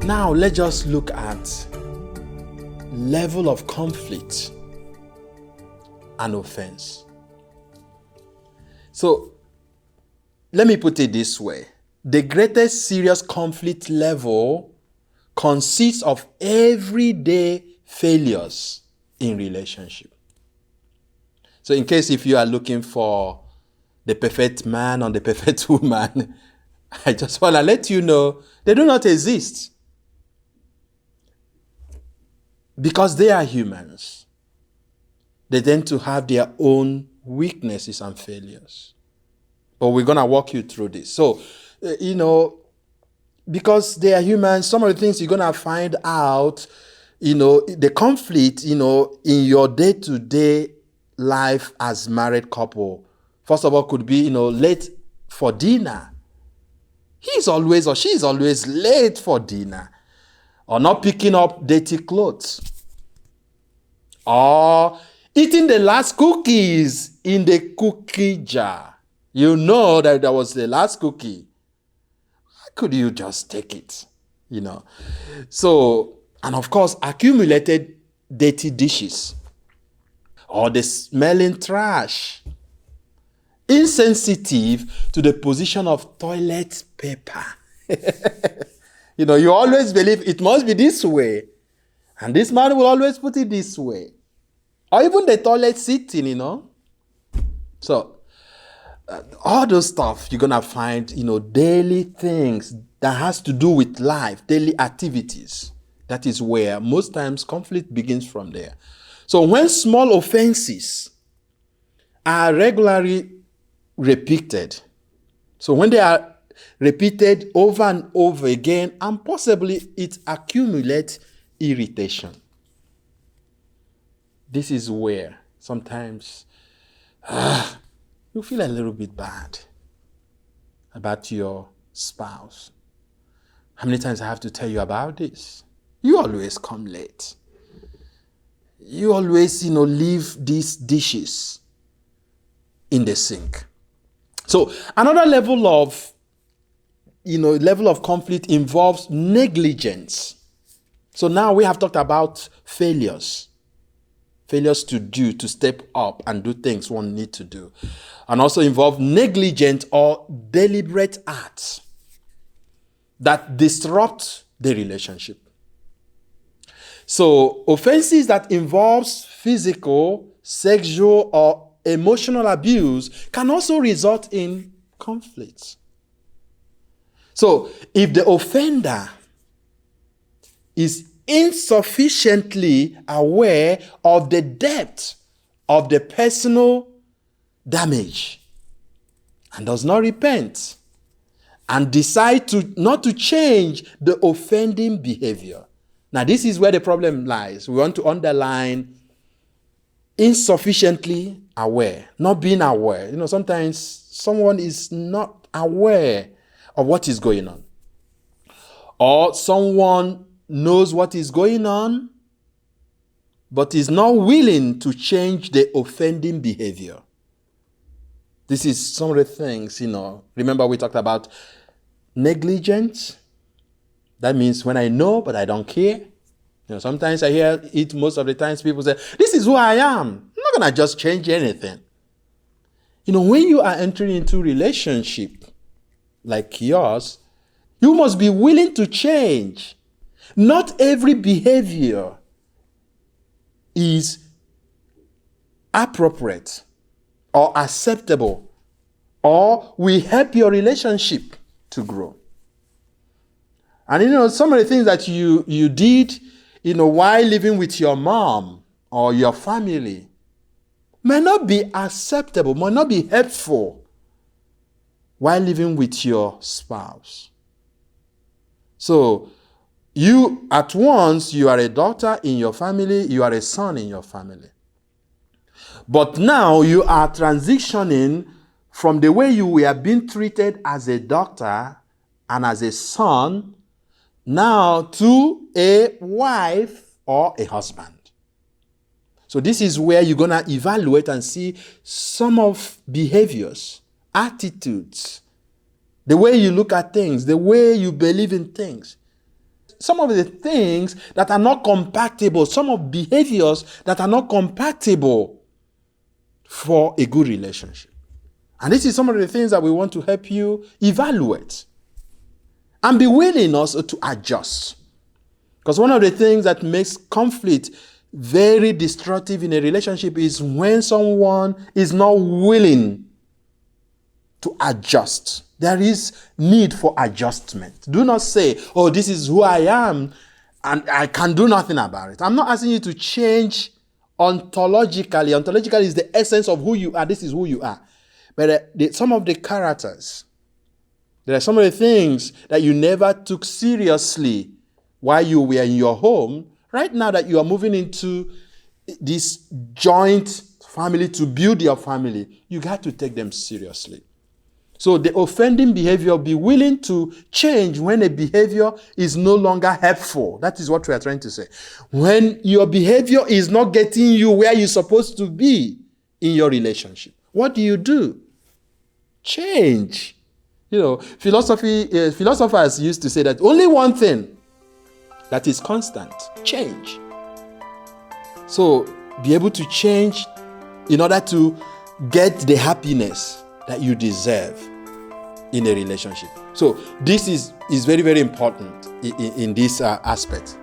Now let's just look at level of conflict and offense. So let me put it this way. The greatest serious conflict level consists of everyday failures in relationship. So in case if you are looking for the perfect man or the perfect woman, I just want to let you know they do not exist. Because they are humans. They tend to have their own weaknesses and failures. But we're going to walk you through this. So, because they are humans, some of the things you're going to find out, the conflict, in your day-to-day life as married couple. First of all, could be, late for dinner. He's always or she's always late for dinner. Or not picking up dirty clothes. Or eating the last cookies in the cookie jar. You know that was the last cookie. How could you just take it? So, and of course, accumulated dirty dishes. Or the smelling trash. Insensitive to the position of toilet paper. You always believe it must be this way. And this man will always put it this way. Or even the toilet sitting, So, all those stuff you're going to find, daily things that has to do with life, daily activities. That is where most times conflict begins from there. So when small offenses are regularly repeated, so when they are repeated over and over again, and possibly it accumulates irritation. This is where sometimes you feel a little bit bad about your spouse. How many times I have to tell you about this? You always come late. You always, leave these dishes in the sink. So another level of conflict involves negligence. So now we have talked about failures. Failures to step up and do things one need to do. And also involve negligent or deliberate acts that disrupt the relationship. So offenses that involves physical, sexual, or emotional abuse can also result in conflicts. So if the offender is insufficiently aware of the depth of the personal damage and does not repent and decide not to change the offending behavior. Now, this is where the problem lies. We want to underline insufficiently aware, not being aware. Sometimes someone is not aware of what is going on. Or someone knows what is going on, but is not willing to change the offending behavior. This is some of the things, Remember we talked about negligence. That means when I know, but I don't care. Sometimes I hear it most of the times people say, this is who I am. I'm not going to just change anything. When you are entering into a relationship like yours, you must be willing to change. Not every behavior is appropriate or acceptable or will help your relationship to grow. And some of the things that you did, while living with your mom or your family may not be acceptable, may not be helpful while living with your spouse. So you at once, you are a daughter in your family, you are a son in your family. But now you are transitioning from the way you were being treated as a daughter and as a son now to a wife or a husband. So this is where you're going to evaluate and see some of behaviors, attitudes, the way you look at things, the way you believe in things. some of the things that are not compatible, some of behaviors that are not compatible for a good relationship. And this is some of the things that we want to help you evaluate and be willing also to adjust. Because one of the things that makes conflict very destructive in a relationship is when someone is not willing to adjust. There is need for adjustment. Do not say, oh, this is who I am and I can do nothing about it. I'm not asking you to change ontologically. Ontologically is the essence of who you are. This is who you are. But some of the characters, there are some of the things that you never took seriously while you were in your home. Right now that you are moving into this joint family to build your family, you got to take them seriously. So the offending behavior, be willing to change when a behavior is no longer helpful. That is what we are trying to say. When your behavior is not getting you where you're supposed to be in your relationship, what do? Change. Philosophers used to say that only one thing that is constant: change. So be able to change in order to get the happiness that you deserve in a relationship. So this is very, very important in this aspect.